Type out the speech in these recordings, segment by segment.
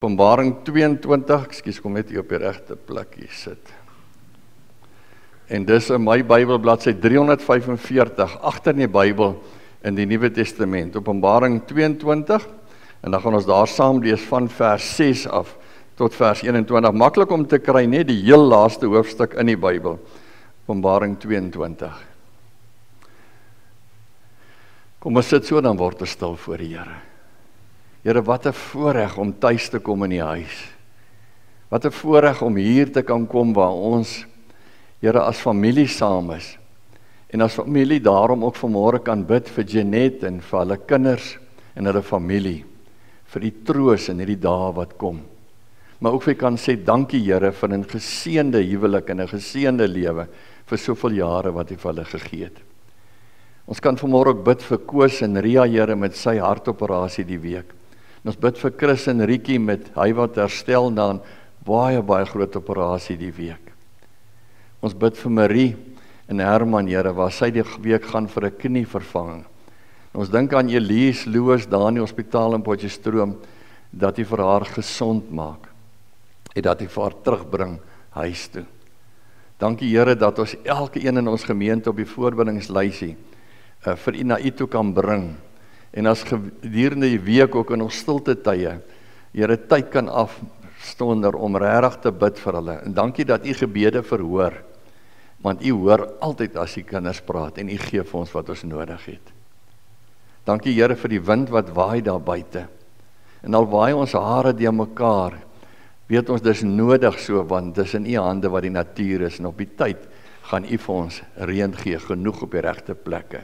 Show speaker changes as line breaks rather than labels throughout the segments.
Openbaring 22, ekskuus, kom net hier op die regte plek hier sit. En dis in my Bybel bladsy 345, agter in die Bybel in die Nuwe Testament, Openbaring 22, en dan gaan ons daar saam lees van vers 6 af tot vers 21. Maklik om te kry, net die heel laaste hoofstuk in die Bybel, Openbaring 22. Kom ons sit so, dan word ons stil voor die Here. Here, wat 'n voorreg om tuis te kom in die huis. Wat 'n voorreg om hier te kan kom waar ons, Here, as familie saam is. En as familie daarom ook vanmôre kan bid vir Jeanette en vir hulle kinders en hulle familie. Vir die troos in hierdie dae wat kom. Maar ook vir kan sê dankie, Here, vir 'n geseënde huwelik en 'n geseënde lewe vir soveel jare wat U vir hulle gegee het. Ons kan vanmôre ook bid vir Koos en Ria, Here, met sy hartoperasie die week. En ons bid vir Chris en Riekie met hy wat herstel na 'n baie groot operasie die week. Ons bid vir Marie en Herman, Here, waar sy die week gaan vir 'n knievervanging. Ons dink aan Elise Louis daar in die hospitaal in Potchefstroom, dat hy vir haar gesond maak en dat hy vir haar terugbring huis toe. Dankie, Here, dat ons elke een in ons gemeente op die voorbindingslysie vir U na U toe kan bring. En as gedurende die week ook in ons stilte tye, Here, tyd kan afstonder om regtig te bid vir hulle. En dankie dat U gebede verhoor, want U hoor altyd as U kinders praat en U gee vir ons wat ons nodig het. Dankie, Here, vir die wind wat waai daar buite. En al waai ons hare deur mekaar, weet ons dis nodig so, want dis in U hande wat die natuur is, en op die tyd gaan U vir ons reën gee, genoeg op die regte plekke.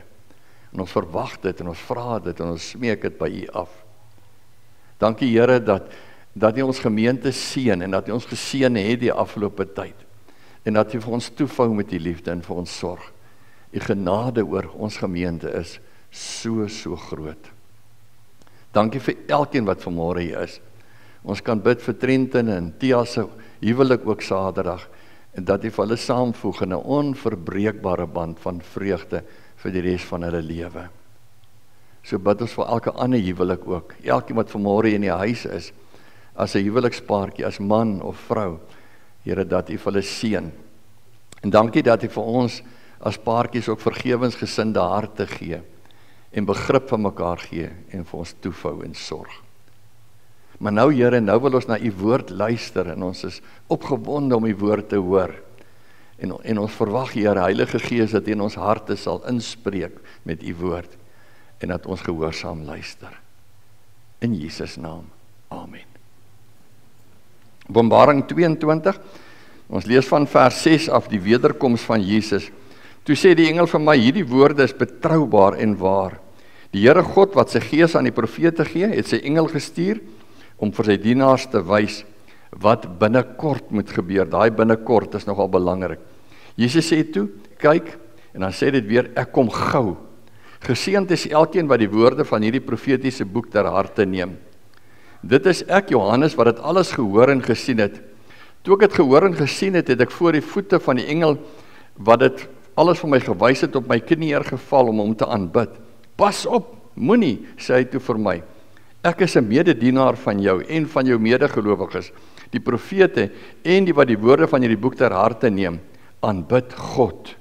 En ons verwag dit, en ons vra dit, en ons smeek dit by U af. Dankie, Here, dat U ons gemeente seën, en dat U ons geseën het die afgelope tyd, en dat U vir ons toevou met U liefde en vir ons sorg. U genade oor ons gemeente is so groot. Dankie vir elkeen wat vanmôre hier is. Ons kan bid vir Trenton en Tia se huwelik ook Saterdag, en dat U vir hulle saamvoeg in 'n onverbreekbare band van vreugde vir die res van hulle lewe. So bid ons vir elke ander huwelik ook, elkeen wat vanmôre in die huis is, as 'n huwelikspaartjie, as man of vrou, Here, dat U vir hulle seën. En dankie dat U vir ons as paartjies ook vergewensgesinde harte gee, en begrip van mekaar gee, en vir ons toevou en sorg. Maar nou, Here, nou wil ons na U woord luister, en ons is opgewonde om U woord te hoor. En ons verwag, Here, Heilige Gees, dat U in ons harte sal inspreek met U woord, en dat ons gehoorsaam luister. In Jesus naam, amen. Openbaring 22, ons lees van vers 6 af, die wederkoms van Jesus. Toe sê die engel vir my, hierdie woorde is betroubaar en waar. Die Here God wat sy gees aan die profete gee, het sy engel gestuur, om vir sy dienaars te wys, wat binnekort moet gebeur. Daai binnekort is nogal belangrik. Jesus sê toe, kyk, en dan sê dit weer, ek kom gou. Geseënd is elkeen wat die woorde van hierdie profetiese boek ter harte neem. Dit is ek, Johannes, wat dit alles gehoor en gesien het. Toe ek het gehoor en gesien het, het ek voor die voete van die engel, wat dit alles vir my gewys het, op my knie neergeval om hom te aanbid. Pas op, moenie, sê hy toe vir my. Ek is 'n mededienaar van jou en van jou medegelowiges, die profete en die wat die woorde van hierdie boek ter harte neem. Aanbid God.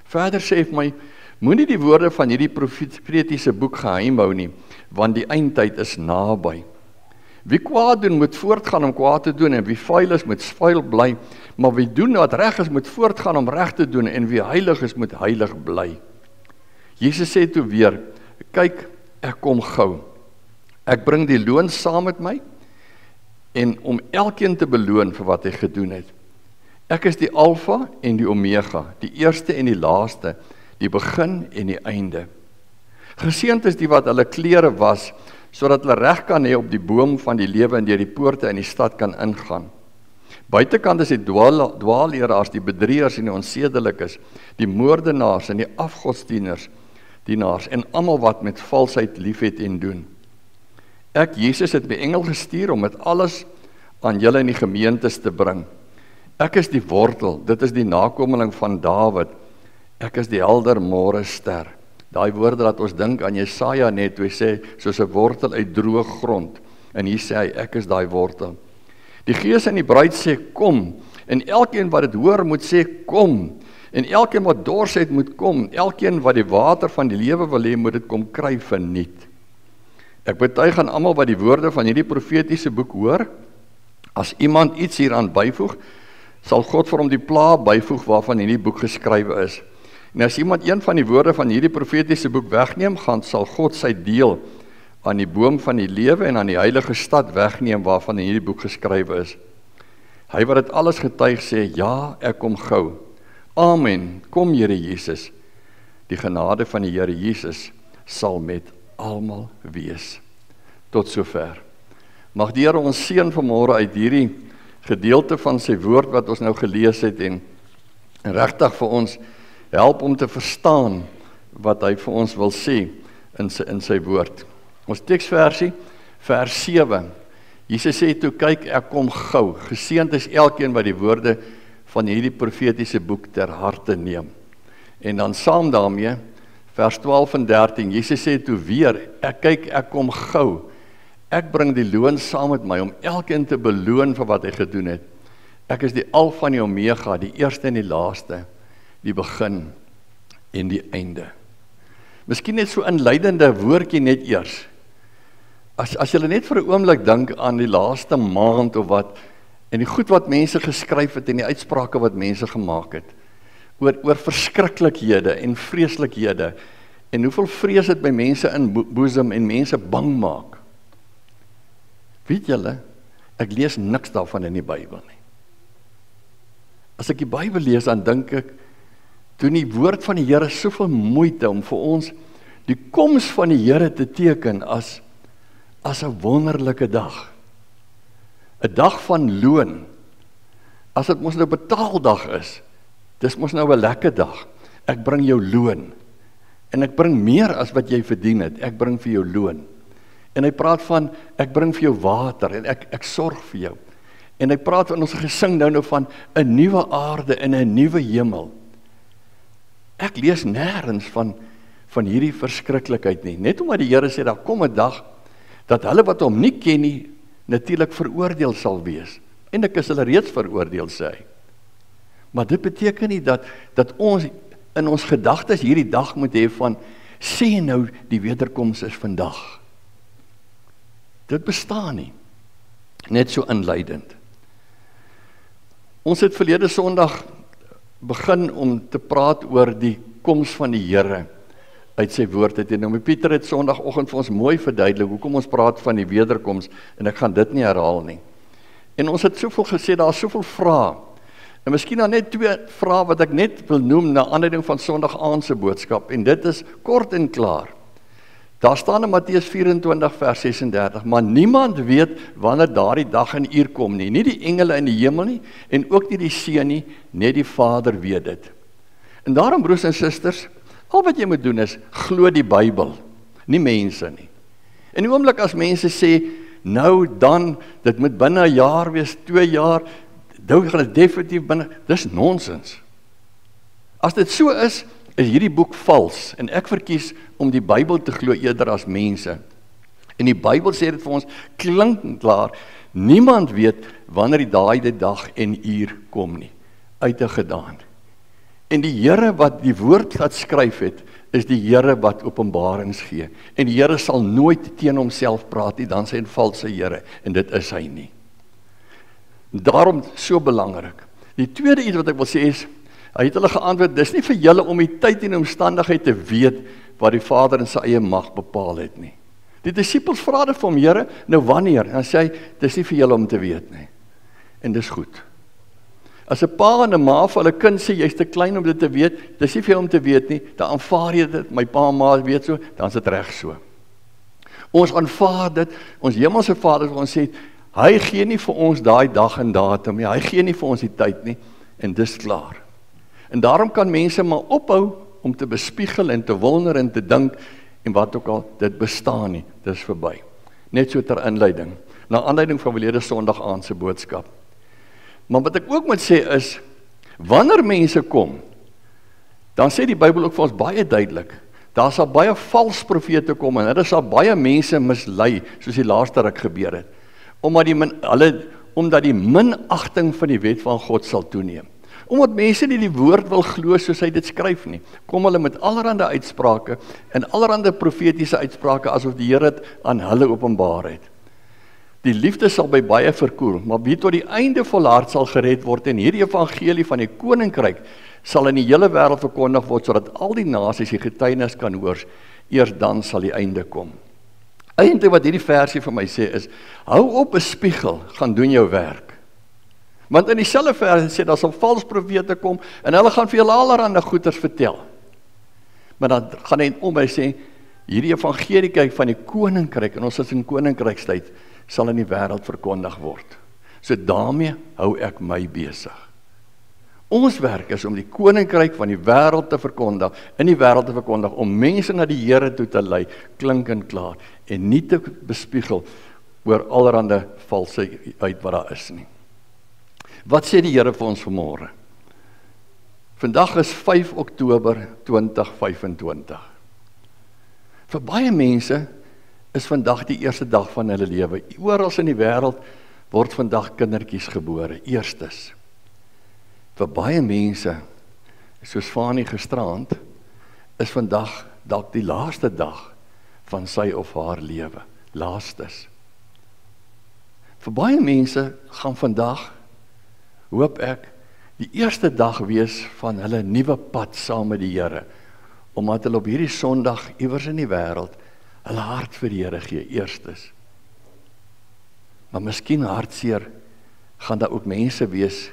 Verder sê hy vir my, moenie die woorde van hierdie profetiese boek geheim hou nie, want die eindtyd is naby. Wie kwaad doen, moet voortgaan om kwaad te doen, en wie vuil is, moet vuil bly, maar wie doen wat reg is, moet voortgaan om reg te doen, en wie heilig is, moet heilig bly. Jesus sê toe weer, kyk, ek kom gou. Ek bring die loon saam met my, en om elkeen te beloon vir wat hy gedoen het. Ek is die Alfa en die Omega, die eerste en die laaste, die begin en die einde. Geseënd is die wat hulle klere was, sodat hulle reg kan hê op die boom van die lewe en deur die poorte in die stad kan ingaan. Buitekant is die dwaalleraars, die bedrieërs en die onsedelikes, die moordenaars en die afgodsdieners, en almal wat met valsheid liefhet en doen. Ek, Jesus, het my engel gestuur om dit alles aan julle in die gemeentes te bring. Ek is die wortel, dit is die nakomeling van Dawid. Ek is die helder môre ster. Daai woorde laat ons dink aan Jesaja net, toe hy sê, soos 'n wortel uit droë grond, En hier sê hy, ek is daai wortel. Die Gees en die bruid sê, kom. En elkeen wat dit hoor moet sê, kom. En elkeen wat dors het moet kom. Elkeen wat die water van die lewe wil hê, moet dit kom kry verniet. Ek betuig aan almal wat die woorde van hierdie profetiese boek hoor, as iemand iets hieraan byvoeg, sal God vir hom die pla byvoeg waarvan hierdie boek geskrywe is. En as iemand een van die woorde van hierdie profetiese boek wegneem, sal God sy deel aan die boom van die lewe en aan die heilige stad wegneem waarvan in hierdie boek geskrywe is. Hy wat dit alles getuig sê, ja, ek kom gou. Amen, kom Here Jesus. Die genade van die Here Jesus sal met almal wees. Tot sover. Mag die Here ons seën vanmôre uit hierdie gedeelte van sy woord wat ons nou gelees het en regtig vir ons help om te verstaan wat hy vir ons wil sê in sy woord. Ons teksversie, vers 7. Jesus sê toe, kyk, ek kom gou. Geseënd is elkeen wat die woorde van hierdie profetiese boek ter harte neem. En dan saam daarmee, vers 12 en 13, Jesus sê toe weer, ek kom gou. Ek bring die loon saam met my, om elkeen te beloon vir wat hy gedoen het. Ek is die Alfa en die Omega, die eerste en die laaste, die begin en die einde. Miskien net so 'n inleidende woordjie net eers. As julle net vir 'n oomblik dink aan die laaste maand of wat, en die goed wat mense geskryf het en die uitsprake wat mense gemaak het, oor verskriklikhede en vreeslikhede, en hoeveel vrees het by mense in boesem en mense bang maak. Weet julle, ek lees niks daarvan in die Bybel nie. As ek die Bybel lees, dan dink ek, doen die woord van die Here soveel moeite om vir ons die koms van die Here te teken as 'n wonderlike dag. 'n Dag van loon. As dit mos nou betaaldag is, dis mos nou 'n lekker dag. Ek bring jou loon. En ek bring meer as wat jy verdien het. Ek bring vir jou loon. En hy praat van, ek bring vir jou water en ek sorg vir jou. En hy praat in ons gesing nou van 'n nuwe aarde en 'n nuwe hemel. Ek lees nêrens van hierdie verskriklikheid nie. Net omdat die Here sê, daar kom 'n dag, dat hulle wat hom nie ken nie, natuurlik veroordeel sal wees. En ek is hulle reeds veroordeel, sê hy. Maar dit beteken nie dat ons in ons gedagtes hierdie dag moet hê van, sê nou die wederkoms is vandag. Dit bestaan nie. Net so inleidend. Ons het verlede Sondag begin om te praat oor die koms van die Here uit sy woord het. En Pieter het Sondagoggend vir ons mooi verduidelik hoekom ons praat van die wederkoms, en ek gaan dit nie herhaal nie. En ons het soveel gesê, daar is soveel vrae. En miskien dan net 2 vrae wat ek net wil noem na aanleiding van Sondag aand se boodskap, en dit is kort en klaar. Daar staan in Matteus 24 vers 36, maar niemand weet wanneer daardie dag en uur kom nie, nie die engele in die hemel nie, en ook nie die Seun nie, net die Vader weet dit. En daarom, broers en susters, al wat jy moet doen is, glo die Bybel, nie mense nie. En die oomblik as mense sê, nou dan, dit moet binne 'n jaar wees, 2 jaar, nou gaan dit definitief binne, dis nonsens. As dit so is hierdie boek vals, en ek verkies om die Bybel te glo eerder as mense. En die Bybel sê dit vir ons, klink klaar, niemand weet wanneer die daai dag en uur kom nie, uitgedaan. En die Here wat die woord laat skryf het, is die Here wat openbarings gee. En die Here sal nooit teen homself praat nie, dan sê hy 'n valse Here, en dit is hy nie. Daarom so belangrik. Die tweede iets wat ek wil sê is, hy het hulle geantwoord, dis nie vir julle om die tyd en omstandigheid te weet wat die Vader in sy eie mag bepaal het nie. Die disippels vra dit vir hom, Here, nou wanneer? En dan sê hy, dis nie vir julle om te weet nie. En dis goed. As 'n pa en 'n ma vir hulle kind sê, jy's te klein om dit te weet, dis nie vir jou om te weet nie, dan aanvaar jy dit, my pa en ma weet so, dan is dit reg so. Ons aanvaar dit, ons hemelse Vader wat ons sê, hy gee nie vir ons daai dag en datum nie, hy gee nie vir ons die tyd nie, en dis klaar. En daarom kan mense maar ophou om te bespiegel en te wonder en te dink, en wat ook al, dit bestaan nie, dis verby. Net so ter inleiding, na aanleiding van verlede Sondag aand se boodskap. Maar wat ek ook moet sê is, wanneer mense kom, dan sê die Bybel ook vir ons baie duidelik, Daar sal baie vals profete kom en hulle sal baie mense mislei, soos die laaste ruk gebeur het, omdat die minagting van die wet van God sal toeneem. Omdat mense nie die woord wil glo soos hy dit skryf nie, kom hulle met allerhande uitsprake en allerhande profetiese uitsprake asof die Here dit aan hulle openbaar het. Die liefde sal by baie verkoel, maar wie tot die einde volhard sal gered word en hierdie evangelie van die koninkryk sal in die hele wêreld verkondig word, sodat al die nasies die getuienis kan hoor, eers dan sal die einde kom. Eintlik wat hierdie versie vir my sê is, hou op 'n spiegel, gaan doen jou werk. Want in dieselfde versie sê, daar sal vals profete kom, en hulle gaan vir julle allerhande goeders vertel. Maar dan gaan hy om, hy sê, hierdie evangelie kyk van die koninkryk, en ons is in koninkrykstyd, sal in die wêreld verkondig word. So daarmee hou ek my besig. Ons werk is om die koninkryk van die wêreld te verkondig, in die wêreld te verkondig, om mense na die Here toe te lei, klink en klaar, en nie te bespiegel oor allerhande valse uit wat daar is nie. Wat sê die Here vir ons vanmôre? Vandag is 5 Oktober 2025. Vir baie mense is vandag die eerste dag van hulle lewe. Oral in die wêreld word vandag kindertjies gebore, eerstes. Vir baie mense, soos Fanie gisterand, is vandag dalk die laaste dag van sy of haar lewe, laastes. Vir baie mense gaan vandag, hoop ek, die eerste dag wees van hulle nuwe pad saam met die Here, omdat hulle op hierdie Sondag iewers in die wêreld hulle hart vir die Here gee, eerstes. Maar miskien hartseer gaan daar ook mense wees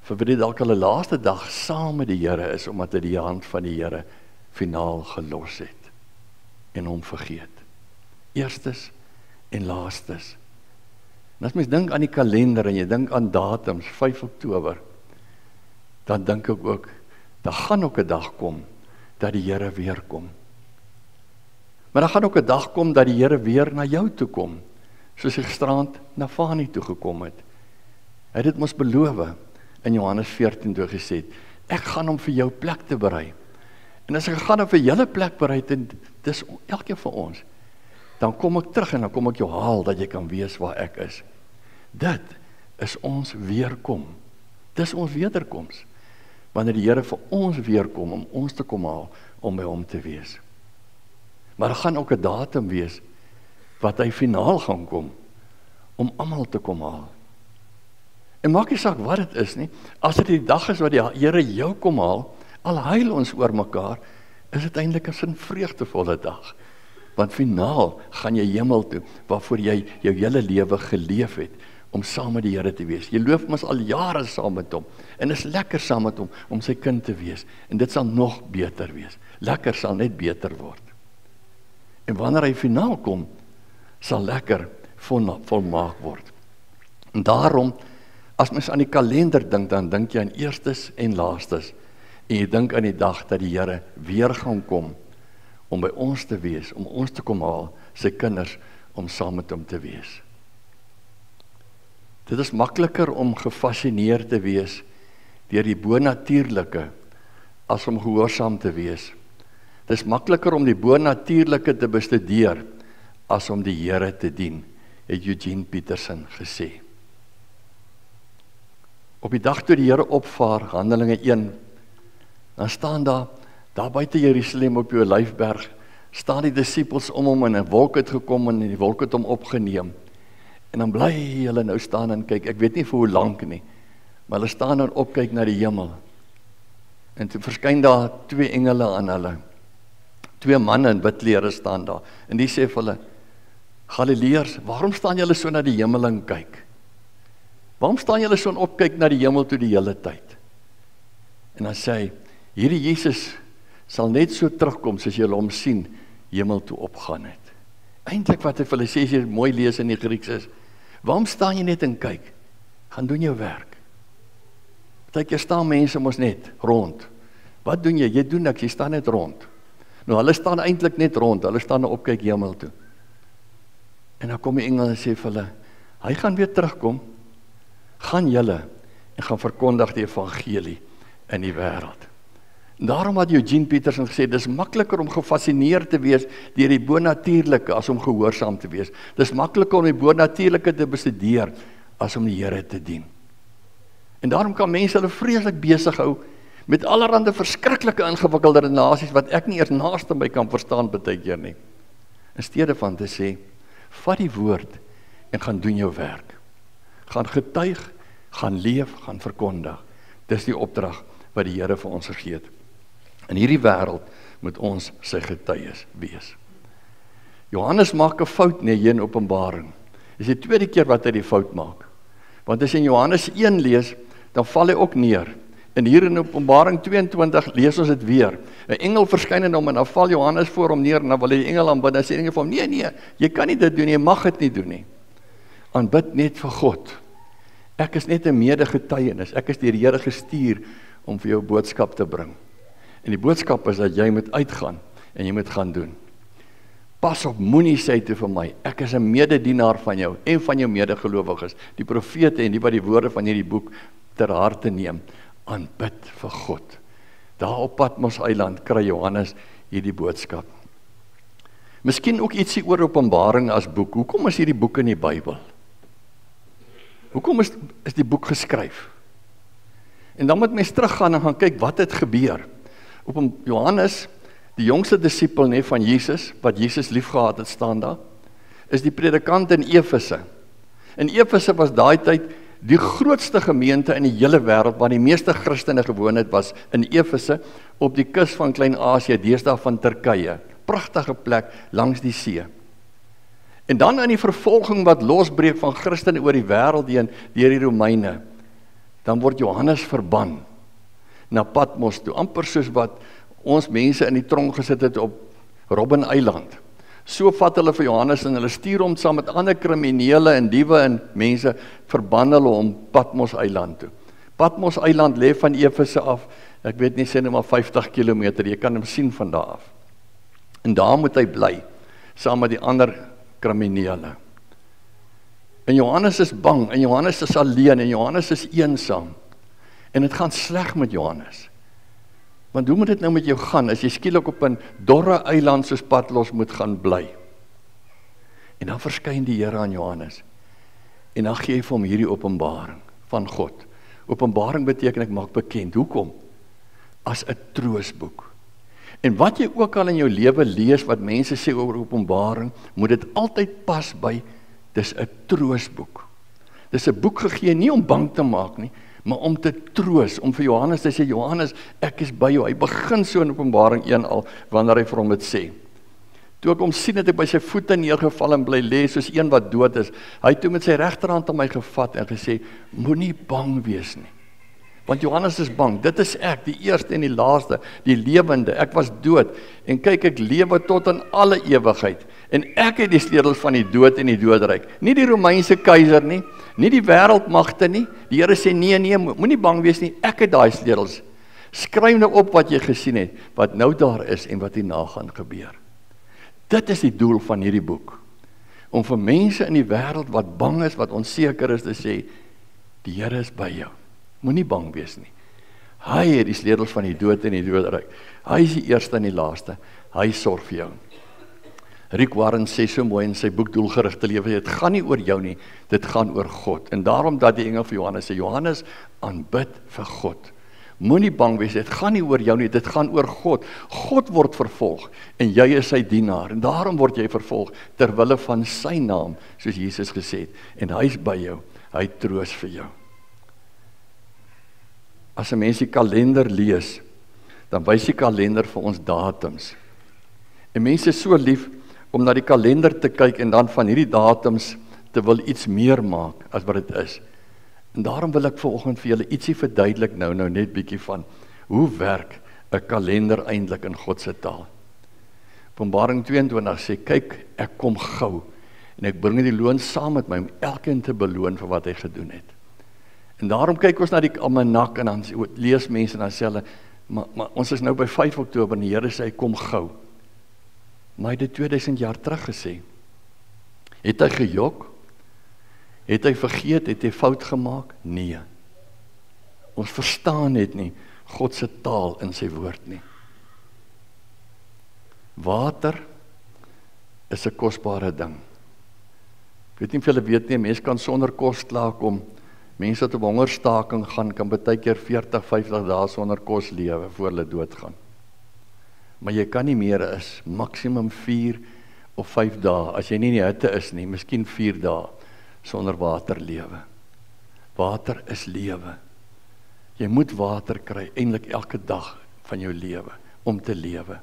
vir wie dit dalk hulle laaste dag saam met die Here is, omdat hy die hand van die Here finaal gelos het en hom vergeet. Eerstes en laastes. En as mens dink aan die kalender en jy dink aan datums, 5 Oktober, dan dink ek ook, daar gaan ook 'n dag kom dat die Here weer kom. Maar daar gaan ook 'n dag kom dat die Here weer na jou toe kom, soos hy gisterand na Fanie toe gekom het. Hy het dit mos beloof in Johannes 14 toe gesê het, ek gaan om vir jou plek te berei. En as ek gaan om vir julle plek berei, en dis elkeen van ons, dan kom ek terug en dan kom ek jou haal, dat jy kan weet waar ek is. Dit is ons weerkom. Dis ons wederkoms. Wanneer die Here vir ons weerkom, om ons te kom haal, om by hom te wees. Maar daar gaan ook 'n datum wees, wat hy finaal gaan kom, om almal te kom haal. En maak nie saak wat dit is nie, as dit die dag is wat die Here jou kom haal, al huil ons oor mekaar, is dit eintlik 'n vreugdevolle dag. Want finaal gaan jy hemel toe, waarvoor jy jou hele lewe geleef het, om saam met die Here te wees. Jy loop mos al jare saam met hom, en is lekker saam met hom, om sy kind te wees, en dit sal nog beter wees. Lekker sal net beter word. En wanneer hy finaal kom, sal lekker volmaak word. En daarom, as mens aan die kalender dink, dan dink jy aan eerstes en laastes, en jy dink aan die dag dat die Here weer gaan kom, om by ons te wees, om ons te kom haal, sy kinders, om saam met hom te wees. Dit is makliker om gefascineerd te wees deur die bonatuurlike, as om gehoorsaam te wees. Dit is makliker om die bonatuurlike te bestudeer, as om die Here te dien, het Eugene Peterson gesê. Op die dag toe die Here opvaar, Handelinge 1, dan staan daar buite Jerusalem op die Olyfberg, staan die disippels om hom, en 'n wolk het gekom, en die wolk het hom opgeneem. En dan bly hulle nou staan en kyk, ek weet nie vir hoe lank nie, maar hulle staan en opkyk na die hemel. En toe verskyn daar 2 engele aan hulle, 2 manne in wit klere staan daar, en die sê vir hulle, Galileërs, waarom staan julle so na die hemel en kyk? Waarom staan julle so en opkyk na die hemel toe die hele tyd? En dan sê hy, hierdie Jesus sal net so terugkom, soos julle hom sien, hemel toe opgaan het. Eintlik wat hy vir hulle sê, as jy mooi lees in die Grieks is, waarom staan jy net en kyk? Gaan doen jou werk. Partykeer staan mense mos net rond. Wat doen jy? Jy doen niks, jy staan net rond. Nou, hulle staan eintlik net rond, hulle staan en opkyk hemel toe. En dan kom die engel en sê vir hulle, hy gaan weer terugkom, gaan julle, en gaan verkondig die evangelie in die wêreld. Daarom had Eugene Peterson gesê, dis makliker om gefascineerd te wees deur die bonatuurlike as om gehoorsaam te wees. Dis makliker om die bonatuurlike te bestudeer as om die Here te dien. En daarom kan mense hulle vreeslik besig hou met allerhande verskriklike ingewikkelde relasies wat ek nie eers naaste by kan verstaan baie keer nie. In steede van te sê, vat die woord en gaan doen jou werk. Gaan getuig, gaan leef, gaan verkondig. Dis die opdrag wat die Here vir ons gegee het. In hierdie wêreld moet ons sy getuies wees. Johannes maak 'n fout hier in Openbaring. Dis die tweede keer wat hy die fout maak. Want as jy in Johannes 1 lees, dan val hy ook neer. En hier in Openbaring 22 lees ons dit weer. 'n Engel verskyn aan hom en dan val Johannes voor hom neer en dan wil hy die engel aanbid. Dan sê die engel vir hom: "Nee, jy kan nie dit doen nie, jy mag dit nie doen nie. Aanbid net vir God. Ek is net 'n medegetuienis. Ek is deur die Here gestuur om vir jou boodskap te bring. En die boodskap is dat jy moet uitgaan en jy moet gaan doen. Pas op, moenie sê toe vir my, ek is 'n mededienaar van jou en van jou medegelowiges, die profete en die wat die woorde van hierdie boek ter harte neem. Aanbid vir God." Daar op Patmos eiland kry Johannes hierdie boodskap. Miskien ook ietsie oor Openbaring as boek. Hoekom is hierdie boek in die Bybel? Hoekom is die boek geskryf? En dan moet mens teruggaan en gaan kyk wat het gebeur. Johannes, die jongste disipel van Jesus, wat Jesus liefgehad het, staan daar, is die predikant in Efese. In Efese was daai tyd die grootste gemeente in die hele wêreld, waar die meeste Christene gewoon het, was in Efese, op die kus van Klein-Asië, deesdae van Turkye. Pragtige plek langs die see. En dan in die vervolging wat losbreek van Christene oor die wêreld heen, deur die Romeine, dan word Johannes verban na Patmos toe, amper soos wat ons mense in die tronk gesit het op Robben Eiland. So vat hulle vir Johannes en hulle stuur hom saam met ander kriminele en diewe en mense, verban hulle hom Patmos Eiland toe. Patmos Eiland lê van Efese af, ek weet nie, sê nou maar 50 km, jy kan hom sien van daar af. En daar moet hy bly, saam met die ander kriminele. En Johannes is bang, en Johannes is alleen, en Johannes is eensaam. En dit gaan sleg met Johannes. Want hoe moet dit nou met jou gaan, as jy skielik op 'n dorre eiland soos Patmos moet gaan bly? En dan verskyn die Here aan Johannes, en dan gee hy vir hom hierdie openbaring van God. Openbaring beteken ek maak bekend. Hoekom? As 'n troosboek. En wat jy ook al in jou lewe lees, wat mense sê oor Openbaring, moet dit altyd pas by, dis 'n troosboek. Dis 'n boek gegee nie om bang te maak nie, maar om te troos, om vir Johannes te sê, Johannes, ek is by jou. Hy begin so in Openbaring 1 al, wanneer hy vir hom dit sê. Toe ek hom sien, het ek by sy voete neergeval en bly lê, soos een wat dood is. Hy het toe met sy regterhand aan my gevat en gesê, moenie bang wees nie. Want Johannes is bang, dit is ek, die eerste en die laaste, die lewende, ek was dood, en kyk, ek lewe tot in alle ewigheid, en ek het die sleutels van die dood en die doodryk, nie die Romeinse keiser nie, nie die wêreldmagte nie, die Here sê, nee, moenie bang wees nie, ek het daai sleutels, skryf nou op wat jy gesien het, wat nou daar is, en wat hierna gaan gebeur. Dit is die doel van hierdie boek, om vir mense in die wêreld wat bang is, wat onseker is, te sê, die Here is by jou. Moenie bang wees nie. Hy het die sleutels van die dood en die doodryk. Hy is die eerste en die laaste. Hy sorg vir jou. Rick Warren sê so mooi in sy boek Doelgerigte Lewe, dit gaan nie oor jou nie, dit gaan oor God. En daarom dat die engel vir Johannes sê, Johannes, aanbid vir God. Moenie bang wees, dit gaan nie oor jou nie, dit gaan oor God. God word vervolg en jy is sy dienaar. En daarom word jy vervolg ter wille van sy naam, soos Jesus gesê het. En hy is by jou, hy troos vir jou. As 'n mens die kalender lees, dan wys die kalender vir ons datums. En mense is so lief om na die kalender te kyk en dan van hierdie datums te wil iets meer maak as wat dit is. En daarom wil ek vanoggend vir julle ietsie verduidelik nou net bietjie van hoe werk 'n kalender eintlik in God se taal. Openbaring 22 sê, kyk, ek kom gou en ek bring die loon saam met my om elkeen te beloon vir wat hy gedoen het. En daarom kyk ons na die almanak en dan lees mense en dan sê hulle, maar ons is nou by 5 Oktober en die Here sê, hy kom gou. Maar hy het dit 2000 jaar terug gesê. Het hy gejok? Het hy vergeet? Het hy fout gemaak? Nee. Ons verstaan net nie God se taal in sy woord nie. Water is 'n kosbare ding. Ek weet nie of julle weet nie, mense kan sonder kos klaarkom. Mense wat op hongerstaking gaan, kan baie keer 40, 50 dae sonder kos lewe voor hulle doodgaan. Maar jy kan nie meer as maksimum 4 of 5 dae, as jy nie in die hitte is nie, miskien 4 dae sonder water lewe. Water is lewe. Jy moet water kry eintlik elke dag van jou lewe om te lewe.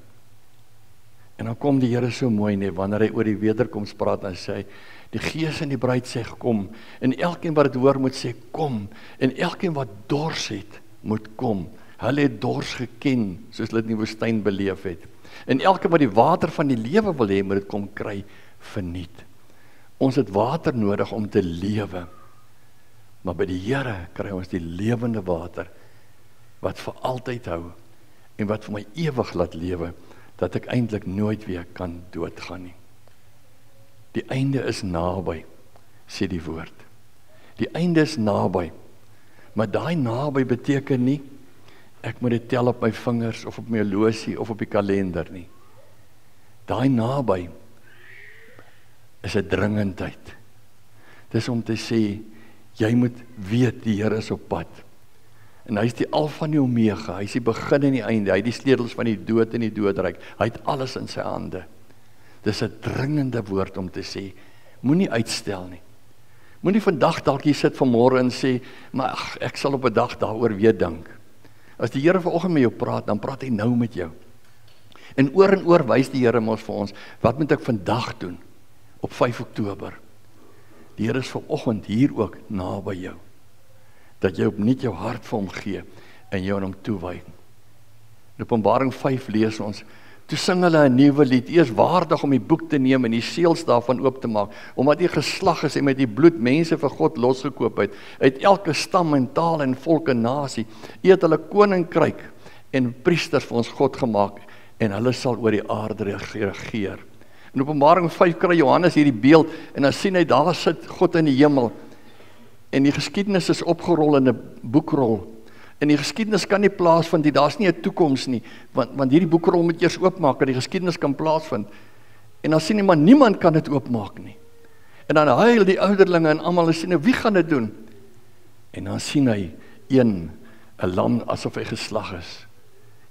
En dan kom die Here so mooi nie, wanneer hy oor die wederkoms praat, en sê, die Gees en die bruid sê kom, en elkeen wat dit hoor moet sê kom, en elkeen wat dors het, moet kom. Hulle het dors geken, soos hulle dit in die woestyn beleef het. En elkeen wat die water van die lewe wil hê, moet dit kom kry verniet. Ons het water nodig om te lewe, maar by die Here kry ons die lewende water, wat vir altyd hou, en wat vir my ewig laat lewe, dat ek eintlik nooit weer kan doodgaan nie. Die einde is naby, sê die woord. Die einde is naby, maar daai naby beteken nie, ek moet dit tel op my vingers, of op my horlosie, of op die kalender nie. Daai naby is 'n dringendheid. Dis om te sê, jy moet weet, die Here is op pad. En hy is die Alfa en die Omega, hy is die begin en die einde, hy het die sleutels van die dood en die doodryk, hy het alles in sy hande. Dis 'n dringende woord om te sê, moenie uitstel nie. Moenie vandag dalk hier sit vanmôre en sê, maar ag, ek sal op 'n dag daaroor weer dink. As die Here vanoggend met jou praat, dan praat hy nou met jou. En oor wys die Here mos vir ons, wat moet ek vandag doen, op 5 Oktober? Die Here is vanoggend hier ook naby jou, dat jy opnuut jou hart vir hom gee, en jou aan hom toewy. In Openbaring 5 lees ons, toe sing hulle 'n nuwe lied, eers waardig om die boek te neem en die seels daarvan oop te maak, omdat hy geslag is en met die bloed mense vir God losgekoop het, uit elke stam en taal en volk en nasie, het hulle koninkryk en priesters vir ons God gemaak, en hulle sal oor die aarde regeer. In Openbaring 5 kry Johannes hierdie beeld, en dan sien hy, daar sit God in die hemel, en die geskiedenis is opgerol in 'n boekrol, en die geskiedenis kan nie plaasvind nie, daar's nie 'n toekoms nie, want hierdie boekrol moet eers oopmaak, dat die geskiedenis kan plaasvind, en dan sien hy, maar niemand kan dit oopmaak nie, en dan huil die ouderlinge, en almal sien, wie gaan dit doen? En dan sien hy, 'n lam, asof hy geslag is,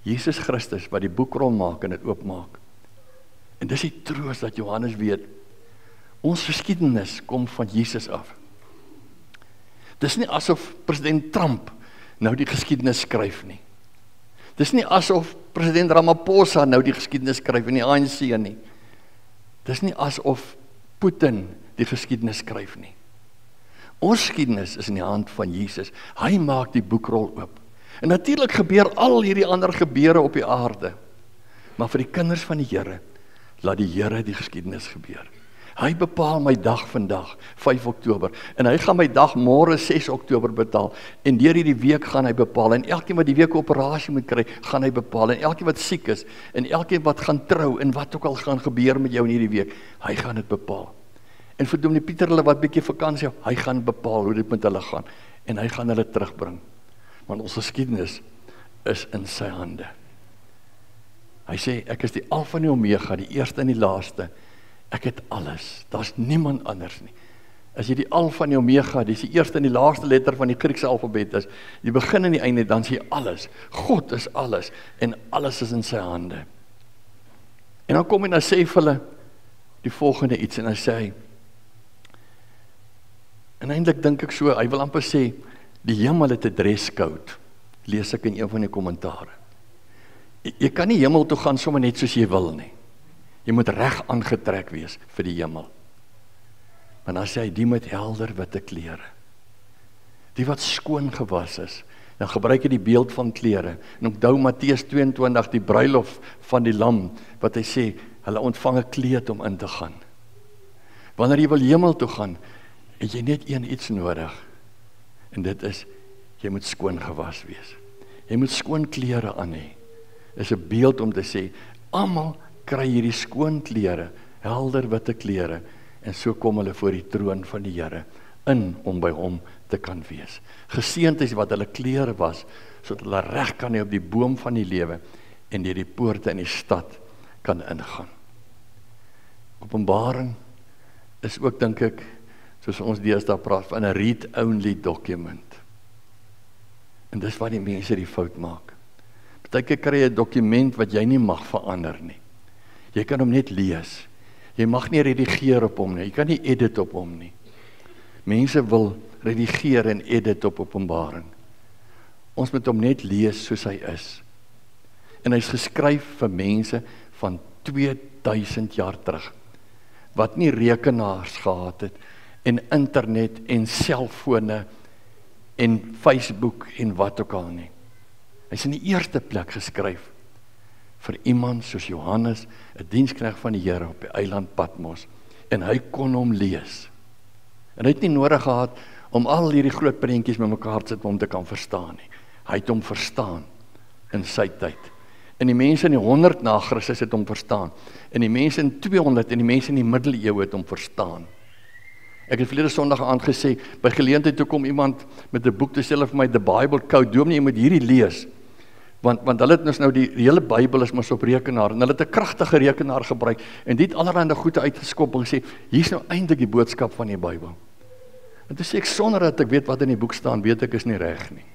Jesus Christus, wat die boekrol maak en dit oopmaak. En dis die troos dat Johannes weet, ons geskiedenis kom van Jesus af. Dis nie asof president Trump nou die geskiedenis skryf nie. Dis nie asof president Ramaphosa nou die geskiedenis skryf in die ANC nie. Dis nie asof Putin die geskiedenis skryf nie. Ons geskiedenis is in die hand van Jesus. Hy maak die boekrol oop. En natuurlik gebeur al hierdie ander gebeure op die aarde. Maar vir die kinders van die Here, laat die Here die geskiedenis gebeur. Hy bepaal my dag vandag, 5 Oktober, en hy gaan my dag môre 6 Oktober bepaal, en deur hierdie week gaan hy bepaal, en elkeen wat die week 'n operasie moet kry, gaan hy bepaal, en elkeen wat siek is, en elkeen wat gaan trou, en wat ook al gaan gebeur met jou in hierdie week, hy gaan dit bepaal. En vir Dominee Pieter, hulle wat bietjie vakansie, hy gaan bepaal hoe dit met hulle gaan, en hy gaan hulle terugbring, want ons geskiedenis is in sy hande. Hy sê, ek is die Alfa en die Omega, die eerste en die laaste. Ek het alles, daar's niemand anders nie. As jy die Alfa en die Omega, dis die eerste en die laaste letter van die Griekse alfabet is, die begin en die einde, dan sê jy alles. God is alles, en alles is in sy hande. En dan kom hy en dan sê vir hulle die volgende iets, en hy sê, en eintlik dink ek so, hy wil amper sê, die hemel het 'n dresscode, lees ek in een van die kommentare. Jy kan nie hemel toe gaan sommer net soos jy wil nie. Jy moet reg aangetrek wees vir die hemel. Maar dan sê hy, die met helder witte klere. Die wat skoon gewas is. Dan gebruik hy die beeld van klere. En onthou Matteus 22, die bruilof van die lam, wat hy sê, hulle ontvang 'n kleed om in te gaan. Wanneer jy wil hemel toe gaan, het jy net iets nodig. En dit is, jy moet skoon gewas wees. Jy moet skoon klere aan hê. Is 'n beeld om te sê, almal kry hierdie skoon klere, helder witte klere, en so kom hulle voor die troon van die Here, in om by hom te kan wees. Geseënd is wat hulle klere was, sodat hulle reg kan hê op die boom van die lewe en deur die poorte in die stad kan ingaan. Openbaring is ook, dink ek, soos ons deesdae praat, van 'n read-only document. En dis waar die mense die fout maak. Partykeer kry jy 'n dokument wat jy nie mag verander nie. Jy kan hom net lees. Jy mag nie redigeer op hom nie. Jy kan nie edit op hom nie. Mense wil redigeer en edit op Openbaring. Ons moet hom net lees soos hy is. En hy's geskryf vir mense van 2000 jaar terug, wat nie rekenaars gehad het, en internet, en selfone, en Facebook, en wat ook al nie. Hy's in die eerste plek geskryf, vir iemand soos Johannes, 'n diensknegt van die Here op die eiland Patmos, en hy kon hom lees. En hy het nie nodig gehad, om al hierdie groot prentjies met mekaar te sit, om te kan verstaan nie. Hy het hom verstaan, in sy tyd. En die mense in die 100 na Christus het hom verstaan. En die mense in 200 en die mense in die middeleeue het hom verstaan. Ek het verlede Sondag aand gesê, by geleentheid toe kom iemand met 'n boek te sê vir my, The Bible Code, dominee, jy moet hierdie lees. Want hulle het nou die hele Bybel is mos op rekenaar, en hulle het 'n kragtige rekenaar gebruik, en dit allerhande goede uitgeskop en gesê, hier's nou eintlik die boodskap van die Bybel. En toe sê ek, sonder dat ek weet wat in die boek staan, weet ek is nie reg nie.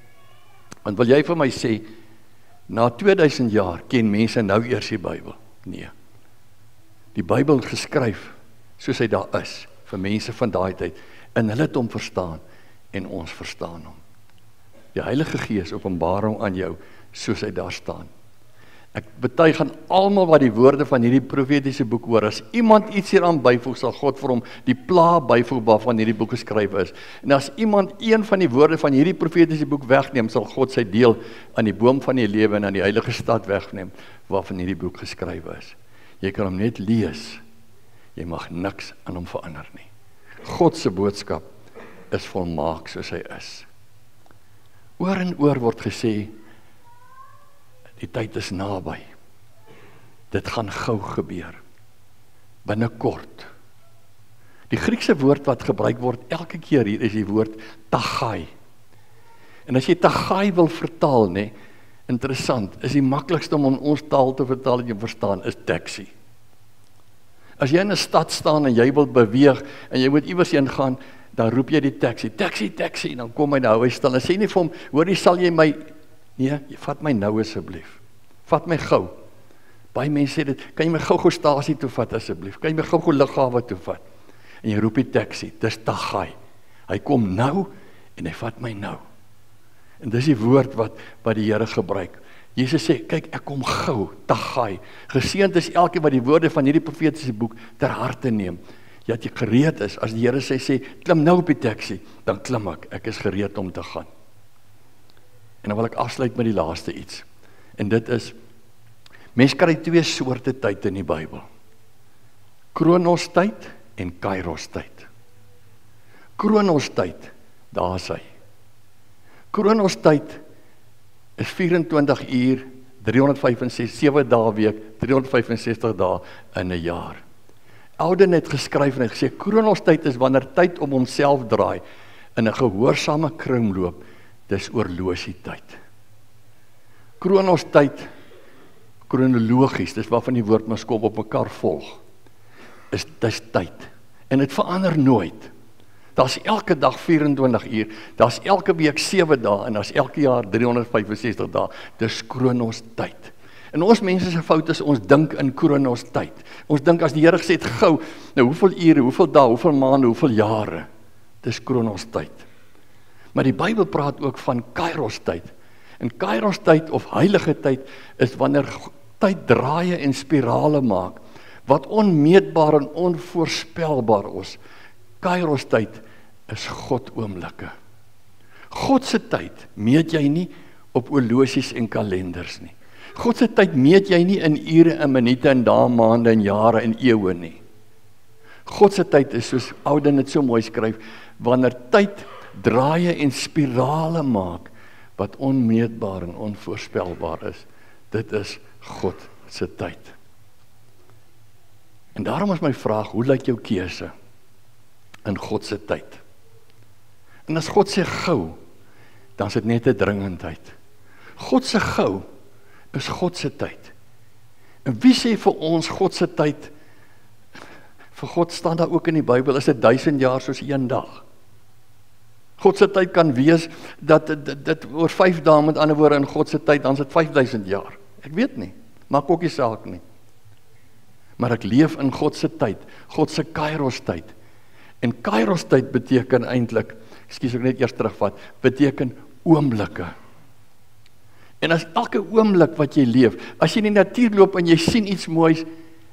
Want wil jy vir my sê, na 2000 jaar ken mense nou eers die Bybel? Nee. Die Bybel geskryf, soos hy daar is, vir mense van daai tyd, en hulle het hom verstaan, en ons verstaan hom. Die Heilige Gees openbaar hom aan jou, soos hy daar staan. Ek betuig aan almal wat die woorde van hierdie profetiese boek hoor, as iemand iets hieraan byvoeg, sal God vir hom die pla byvoeg waarvan hierdie boek geskryf is. En as iemand een van die woorde van hierdie profetiese boek wegneem, sal God sy deel aan die boom van die lewe en aan die heilige stad wegneem, waarvan hierdie boek geskryf is. Jy kan hom net lees, jy mag niks aan hom verander nie. God se boodskap is volmaak soos hy is. Oor en oor word gesê, die tyd is naby. Dit gaan gou gebeur. Binnekort. Die Griekse woord wat gebruik word elke keer hier is die woord tagai. En as jy tagai wil vertaal, nee, interessant, is die maklikste om in ons taal te vertaal en jy verstaan, is taxi. As jy in 'n stad staan en jy wil beweeg en jy moet iewers heen gaan, dan roep jy die taxi, taxi, taxi, en dan kom hy nou, hy stil en sê nie vir hom, hoorie, sal jy my, nee, vat my nou asseblief, vat my gou. Baie mense sê dit, kan jy my gou stasie toe vat asseblief, kan jy my gou lughawe toe vat, en jy roep die taxi, dis tagai, hy kom nou, en hy vat my nou, en dis die woord wat die Here gebruik. Jesus sê, kyk, ek kom gou, tagai, geseënd is elkeen wat die woorde van hierdie profetiese boek ter harte neem, dat jy gereed is, as die Here sê, klim nou op die taxi, dan klim ek is gereed om te gaan. En dan wil ek afsluit met die laaste iets, en dit is, mens kry 2 soorte tyd in die Bybel, Kronos tyd en Kairos tyd. Kronos tyd, daar is hy. Kronos tyd is 24 uur, 365, 7 dae week, 365 dae in 'n jaar. Ouden het geskryf en het gesê, Kronos tyd is wanneer tyd om homself draai, in 'n gehoorsame kringloop, dis oorlosietyd. Kronos tyd, kronologies, dis waarvan die woord mens kom op mekaar volg, dis tyd, en het verander nooit. Daar's elke dag 24 uur, daar's elke week 7 dae, en daar's elke jaar 365 dae, dis Kronos tyd. En ons mense se fout is, ons dink in Kronos tyd. Ons dink as die Here gesê het, gou, nou hoeveel ure, hoeveel dae, hoeveel maande, hoeveel jare, dis Kronos tyd. Maar die Bybel praat ook van Kairos tyd. En Kairos tyd of heilige tyd is wanneer tyd draaie en spirale maak, wat onmeetbaar en onvoorspelbaar is. Kairos tyd is God oomblikke. God se tyd meet jy nie op horlosies en kalenders nie. God se tyd meet jy nie in ure en minute en dae, maande en jare en eeue nie. God se tyd is soos Ouden dit so mooi skryf, wanneer tyd draaie en spirale maak, wat onmeetbaar en onvoorspelbaar is. Dit is God se tyd. En daarom is my vraag, hoe lyk jou keuse in God se tyd? En as God sê gou, dan is dit net 'n dringendheid. God se gou is God se tyd. En wie sê vir ons God se tyd? Vir God staan daar ook in die Bybel, is dit 1000 jaar soos een dag. God se tyd kan wees, dat dit oor 5 dae, met ander woorde in God se tyd, dan is dit 5000 jaar. Ek weet nie, maak ook nie saak nie. Maar ek leef in God se tyd, God se Kairos tyd. En Kairos tyd beteken eintlik, ekskuus ek net eers terugvat, beteken oomblikke. En as elke oomblik wat jy leef, as jy in die natuur loop en jy sien iets moois,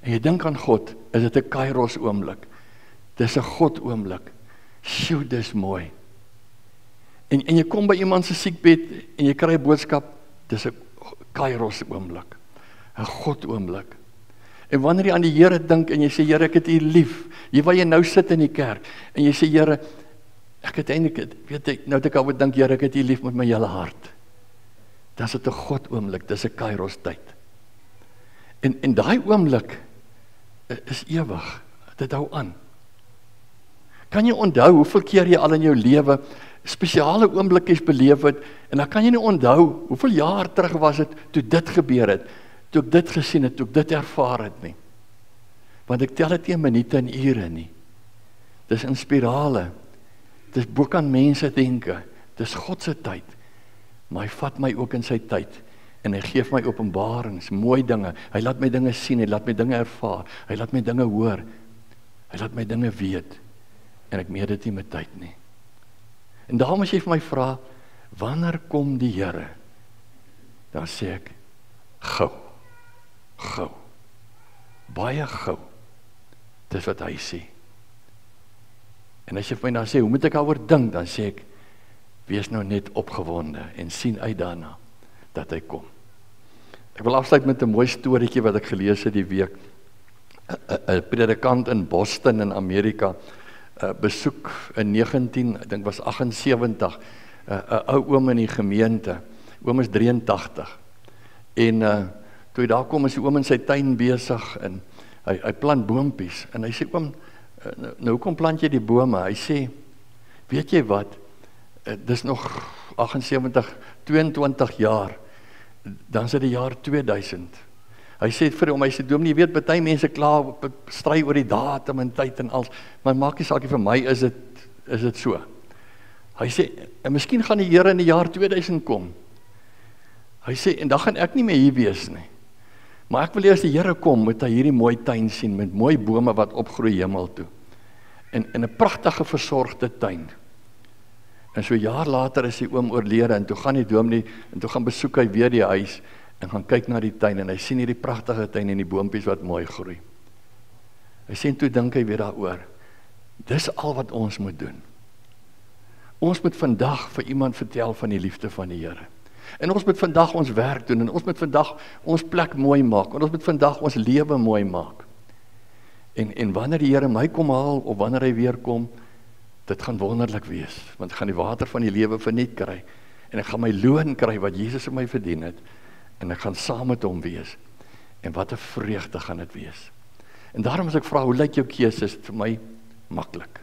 en jy dink aan God, is dit 'n Kairos oomblik. Dis 'n God oomblik. Sjoe, dis mooi. En jy kom by iemand se siekbed, en jy kry 'n boodskap, dis 'n Kairos oomblik. 'n God oomblik. En wanneer jy aan die Here dink, en jy sê, Here, ek het U lief, hier waar jy nou sit in die kerk, en jy sê, Here, ek het eintlik, weet ek, nou het ek al dink, Here, ek het U lief met my hele hart. Dan is dit 'n God oomblik, dis 'n Kairos tyd. En daai oomblik is ewig, dit hou aan. Kan jy onthou hoeveel keer jy al in jou lewe spesiale oomblikkies beleef het, en dan kan jy nie onthou hoeveel jaar terug was dit toe dit gebeur het, toe ek dit gesien het, toe ek dit ervaar het nie. Want ek tel dit nie in minute en ure nie. Dis in spirale. Dis bo kan mense denke. Dis God se tyd. Maar hy vat my ook in sy tyd. En hy gee my openbarings, mooi dinge. Hy laat my dinge sien, hy laat my dinge ervaar. Hy laat my dinge hoor. Hy laat my dinge weet. En ek meet dit nie met tyd nie. En daarom as jy vir my vra, wanneer kom die Here? Dan sê ek, gou. Gou. Baie gou. Dis wat hy sê. En as jy vir my dan sê, hoe moet ek daaroor dink? Dan sê ek, wees nou net opgewonde en sien uit daarna dat hy kom. Ek wil afsluit met 'n mooi storieetjie wat ek gelees het die week. 'n predikant in Boston in Amerika besoek in 1978 'n ou oom in die gemeente. Oom is 83. En toe hy daar kom, is die oom in sy tuin besig en hy plant boompies en hy sê, oom, nou hoekom plant jy die bome? Hy sê, weet jy wat? Dis nog 78, 22 jaar, dan is dit die jaar 2000. Hy sê vir hom, hy sê, dominee, jy weet, baie mense klaar, stry oor die datum en tyd en alles, maar maak nie saak, vir my is dit so. Hy sê, en miskien gaan die Here in die jaar 2000 kom. Hy sê, en dan gaan ek nie meer hier wees nie. Maar ek wil hê as die Here kom, moet hy hierdie mooi tuin sien, met mooi bome wat opgroei hemel toe. En 'n pragtige versorgde tuin. En so 'n jaar later is die oom oorlede, en toe gaan die dominee, en toe gaan besoek hy weer die huis, en gaan kyk na die tuin, en hy sien hierdie pragtige tuin, en die boompies wat mooi groei. Hy sê, en toe dink hy weer daaroor, dis al wat ons moet doen. Ons moet vandag vir iemand vertel van die liefde van die Here. En ons moet vandag ons werk doen, en ons moet vandag ons plek mooi maak, en ons moet vandag ons lewe mooi maak. En wanneer die Here my kom haal, of wanneer hy weer kom, dit gaan wonderlik wees, want ek gaan die water van die lewe verniet kry, en ek gaan my loon kry wat Jesus vir my verdien het, en ek gaan saam met hom wees, en wat 'n vreugde gaan dit wees. En daarom as ek vra, hoe lyk jou keuse, is dit vir my maklik.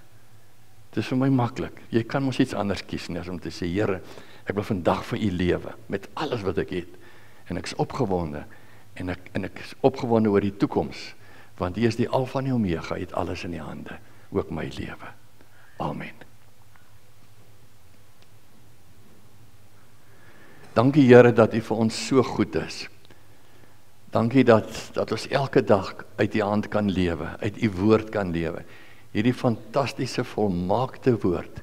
Dit is vir my maklik. Jy kan mos iets anders kies nie, as om te sê, Here, ek wil vandag vir u lewe, met alles wat ek het, en ek is opgewonde, en ek is opgewonde oor die toekoms, want hy is die Alfa en die Omega, hy het alles in die hande, ook my lewe. Amen. Dankie Here dat u vir ons so goed is. Dankie dat ons elke dag uit u hand kan lewe, uit u woord kan lewe. Hierdie fantastiese volmaakte woord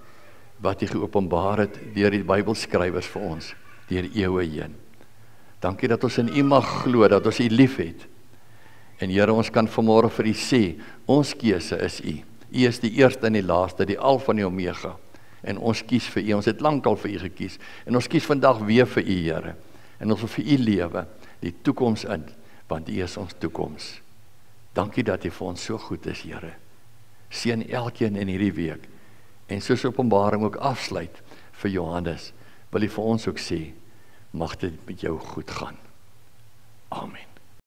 wat u geopenbaar het deur die Bybelskrywers vir ons, deur eeue heen. Dankie dat ons in u mag glo, dat ons u liefhet. En Here, ons kan vanmôre vir u sê, ons keuse is u. U is die eerste en die laaste, die Alfa en die Omega. En ons kies vir u, ons het lankal vir u gekies. En ons kies vandag weer vir u, Here. En ons wil vir u lewe, die toekoms in, want u is ons toekoms. Dankie dat u vir ons so goed is, Here. Seën elkeen in hierdie week. En soos Openbaring ook afsluit vir Johannes, wil hy vir ons ook sê, mag dit met jou goed gaan. Amen.